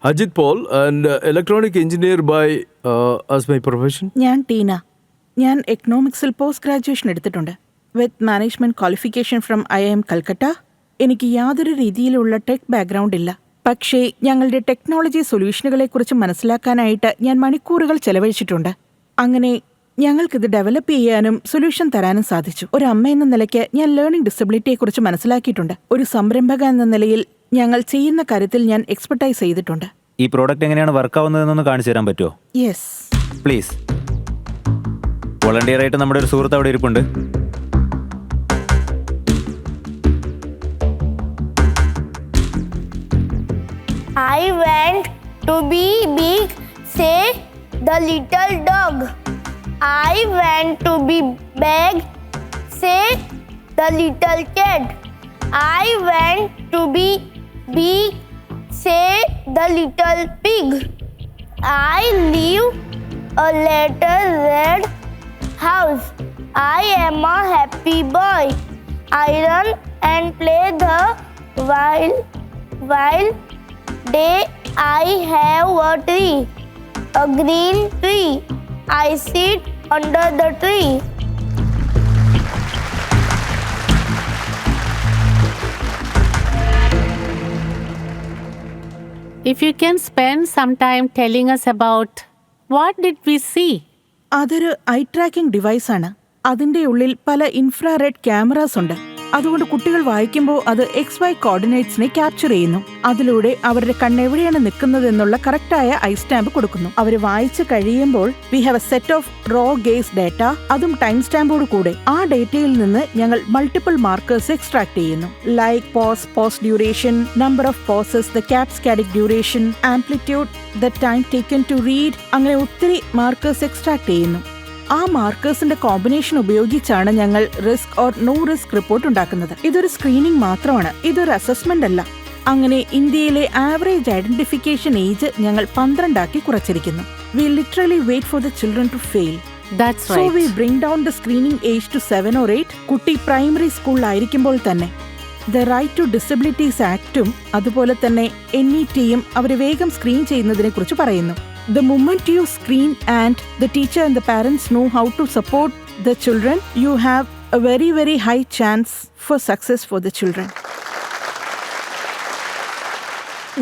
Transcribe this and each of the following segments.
Ajit Paul, and electronic engineer by as my profession. ഞാൻ ടീന. ഞാൻ എക്കണോമിക്സിൽ post graduation എടുത്തിട്ടുണ്ട് with management qualification from IIM Calcutta. എനിക്ക് യാതൊരു രീതിയിലുള്ള ടെക് ബാക്ക്ഗ്രൗണ്ട് ഇല്ല. പക്ഷേ ഞങ്ങളുടെ ടെക്നോളജി സൊല്യൂഷനുകളെക്കുറിച്ച് മനസ്സിലാക്കാനായിട്ട് ഞാൻ മണിക്കൂറുകൾ ചെലവഴിച്ചിട്ടുണ്ട്. അങ്ങനെ ഞങ്ങൾക്കിത് ഡെവലപ്പ് ചെയ്യാനും സൊല്യൂഷൻ തരാനും സാധിച്ചു. ഒരു അമ്മ എന്ന നിലയ്ക്ക് ഞാൻ ലേണിംഗ് ഡിസബിലിറ്റിയെക്കുറിച്ച് മനസ്സിലാക്കിയിട്ടുണ്ട്. ഒരു സംരംഭക എന്ന നിലയിൽ ഞങ്ങൾ ചെയ്യുന്ന കാര്യത്തിൽ ഞാൻ എക്സ്പെർട്ടൈസ് ചെയ്തിട്ടുണ്ട്. ഈ പ്രോഡക്റ്റ് എങ്ങനെയാണ് വർക്ക് ആവുന്നതെന്നൊന്ന് കാണിച്ചു തരാൻ പറ്റുമോ? Yes please. വോളണ്ടിയർ ആയിട്ട് നമ്മുടെ ഒരു സുഹൃത്ത് അവിടെ ഇരിപ്പുണ്ട്. I went to be big, say the little dog. I went to be big, say the little cat. I went to be big, say the little pig. I live a little red house. I am a happy boy. I run and play the while day. I have a tree, a green tree. I sit under the tree. If you can spend some time telling us about what did we see? അതൊരു I tracking ഡിവൈസാണ്. അതിൻ്റെ ഉള്ളിൽ പല infrared cameras ഉണ്ട്. അതുകൊണ്ട് കുട്ടികൾ വായിക്കുമ്പോൾ അത് XY കോർഡിനേറ്റ്സിനെ capture ചെയ്യുന്നു. അതിലൂടെ അവരുടെ കണ്ണെവിടെയാണ് നിൽക്കുന്നതെന്നുള്ള കറക്റ്റായ ഐ സ്റ്റാമ്പ് കൊടുക്കുന്നു. അവർ വായിച്ച് കഴിയുമ്പോൾ we have a set of raw gaze data, അതും ടൈം സ്റ്റാമ്പോട് കൂടെ. ആ ഡേറ്റയിൽ നിന്ന് ഞങ്ങൾ മൾട്ടിപ്പിൾ മാർക്കേഴ്സ് എക്സ്ട്രാക്ട് ചെയ്യുന്നു. Like pause duration, number of pauses, the saccadic duration, amplitude, the time taken to read, അങ്ങനെ ഒത്തിരി മാർക്കേഴ്സ് എക്സ്ട്രാക്ട് ചെയ്യുന്നു. ആ മാർക്കേഴ്സിന്റെ കോമ്പിനേഷൻ ഉപയോഗിച്ചാണ് ഞങ്ങൾ risk or no risk report ഉണ്ടാക്കുന്നത്. ഇതൊരു സ്ക്രീനിംഗ് മാത്രമാണ്, ഇതൊരു അസസ്മെന്റ് അല്ല. അങ്ങനെ ഇന്ത്യയിലെ ആവറേജ് ഐഡന്റിഫിക്കേഷൻ ഏജ് ഞങ്ങൾ 12 ആക്കി കുറച്ചിരിക്കുന്നു. We literally wait for the children to fail. That's so right. We bring down the screening age to 7 or 8. കുട്ടി പ്രൈമറി സ്കൂളിലായിരിക്കുമ്പോൾ തന്നെ ദ റൈറ്റ് ടു ഡിസബിലിറ്റീസ് ആക്ടും അതുപോലെ തന്നെ NETയും അവരെ വേഗം സ്ക്രീൻ ചെയ്യുന്നതിനെ കുറിച്ച് പറയുന്നു. The moment you screen and the teacher and the parents know how to support the children, you have a very, very high chance for success for the children.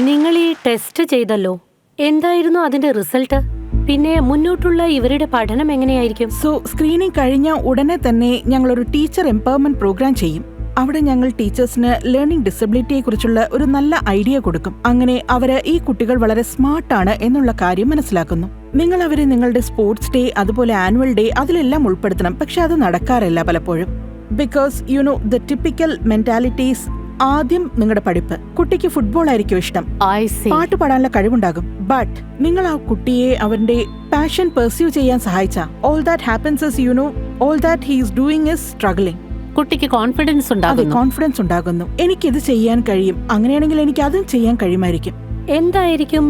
നിങ്ങൾ ഈ ടെസ്റ്റ് ചെയ്തല്ലോ, എന്തായിരുന്നു അതിന്റെ റിസൾട്ട്? പിന്നെ മുന്നോട്ടുള്ള ഇവരുടെ പഠനം എങ്ങനെയായിരിക്കും? സോ സ്ക്രീനിങ് കഴിഞ്ഞ ഉടനെ തന്നെ ഞങ്ങളൊരു ടീച്ചർ എംപവർമെന്റ് പ്രോഗ്രാം ചെയ്യും. അവിടെ ഞങ്ങൾ ടീച്ചേഴ്സിന് ലേണിംഗ് ഡിസബിലിറ്റിയെ കുറിച്ചുള്ള ഒരു നല്ല ഐഡിയ കൊടുക്കും. അങ്ങനെ അവര് ഈ കുട്ടികൾ വളരെ സ്മാർട്ടാണ് എന്നുള്ള കാര്യം മനസ്സിലാക്കുന്നു. നിങ്ങൾ അവരെ നിങ്ങളുടെ സ്പോർട്സ് ഡേ അതുപോലെ ആനുവൽ ഡേ അതിലെല്ലാം ഉൾപ്പെടുത്തണം. പക്ഷെ അത് നടക്കാറില്ല പലപ്പോഴും. Because you know the typical mentalities. ആദ്യം നിങ്ങളുടെ പഠിപ്പ്. കുട്ടിക്ക് ഫുട്ബോൾ ആയിരിക്കും ഇഷ്ടം, I see. പാട്ട് പാടാനുള്ള കഴിവുണ്ടാകും. ബട്ട് നിങ്ങൾ ആ കുട്ടിയെ അവന്റെ പാഷൻ പെർസ്യൂ ചെയ്യാൻ സഹായിച്ച all that happens is you know all that he is doing is struggling. കുട്ടിക്ക് കോൺഫിഡൻസ് അതെ, ഉണ്ടാകുന്നു. കോൺഫിഡൻസ് ഉണ്ടാകുന്നു. എനിക്കിത് ചെയ്യാൻ കഴിയും, അങ്ങനെയാണെങ്കിൽ എനിക്ക് അതും ചെയ്യാൻ കഴിയുമായിരിക്കും. എന്തായിരിക്കും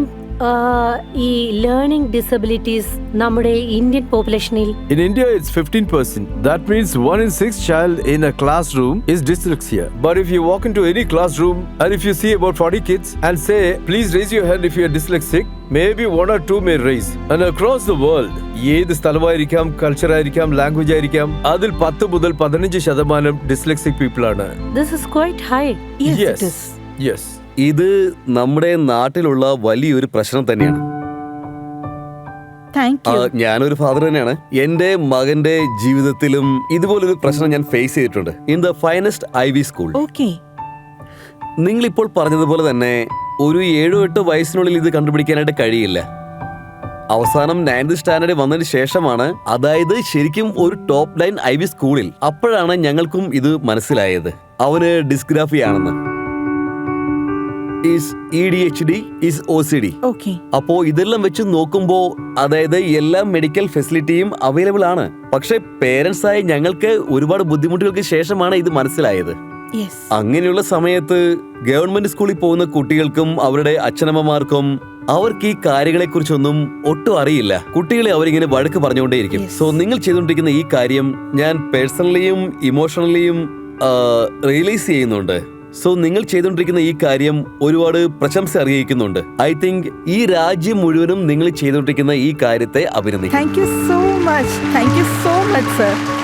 ഈ ലേണിംഗ് ഡിസബിലിറ്റീസ് നമ്മുടെ Indian പോപ്പുലേഷനിൽ? In India, it's 15%. That means 1 in 6 child in a classroom is dyslexia. But if you walk into any classroom and if you see about 40 kids and say, please raise your hand if you are dyslexic, maybe 1 or 2 may raise. And across the world, ഏത് സ്ഥലമായിരിക്കാം, culture ആയിരിക്കാം, language ആയിരിക്കാം, അതിൽ 10 മുതൽ 15% dyslexic people ആണ്. This is quite high. Yes, Yes. it is. Yes. ഇത് നമ്മുടെ നാട്ടിലുള്ള വലിയൊരു പ്രശ്നം തന്നെയാണ്. Thank you. ഞാനൊരു ഫാദർ തന്നെയാണ്. എന്റെ മകന്റെ ജീവിതത്തിലും ഇതുപോലൊരു പ്രശ്നം ഞാൻ ഫേസ് ചെയ്തിട്ടുണ്ട്. In the finest IV school. Okay. നിങ്ങളിപ്പോൾ പറഞ്ഞതുപോലെ തന്നെ ഒരു 7-8 വയസ്സിനുള്ളിൽ ഇത് കണ്ടുപിടിക്കാനായിട്ട് കഴിയില്ല. അവസാനം 9th സ്റ്റാൻഡേർഡ് വന്നതിന് ശേഷമാണ്, അതായത് ശരിക്കും ഒരു ടോപ്പ് ലൈൻ IV സ്കൂളിൽ, അപ്പോഴാണ് ഞങ്ങൾക്കും ഇത് മനസ്സിലായത്. അവന് ഡിസ്ഗ്രാഫി ആണെന്ന്. Is EDHD, is OCD. Okay. അപ്പോ ഇതെല്ലാം വെച്ച് നോക്കുമ്പോ അതായത് എല്ലാ മെഡിക്കൽ ഫെസിലിറ്റിയും അവൈലബിൾ ആണ്. പക്ഷെ പേരൻസ് ആയി ഞങ്ങൾക്ക് ഒരുപാട് ബുദ്ധിമുട്ടുകൾക്ക് ശേഷമാണ് ഇത് മനസ്സിലായത്. Yes. അങ്ങനെയുള്ള സമയത്ത് ഗവൺമെന്റ് സ്കൂളിൽ പോകുന്ന കുട്ടികൾക്കും അവരുടെ അച്ഛനമ്മമാർക്കും അവർക്ക് ഈ കാര്യങ്ങളെ കുറിച്ചൊന്നും ഒട്ടും അറിയില്ല. കുട്ടികളെ അവരിങ്ങനെ വഴക്ക് പറഞ്ഞുകൊണ്ടേയിരിക്കും. Yes. സോ നിങ്ങൾ ചെയ്തുകൊണ്ടിരിക്കുന്ന ഈ കാര്യം ഞാൻ പേഴ്സണലിയും ഇമോഷണലിയും റിയലൈസ് ചെയ്യുന്നുണ്ട്. സോ നിങ്ങൾ ചെയ്തുകൊണ്ടിരിക്കുന്ന ഈ കാര്യം ഒരുപാട് പ്രശംസ അറിയിക്കുന്നുണ്ട്. ഐ തിങ്ക് ഈ രാജ്യം മുഴുവനും നിങ്ങൾ ചെയ്തുകൊണ്ടിരിക്കുന്ന ഈ കാര്യത്തെ അഭിനന്ദിക്കും. Thank you so much sir.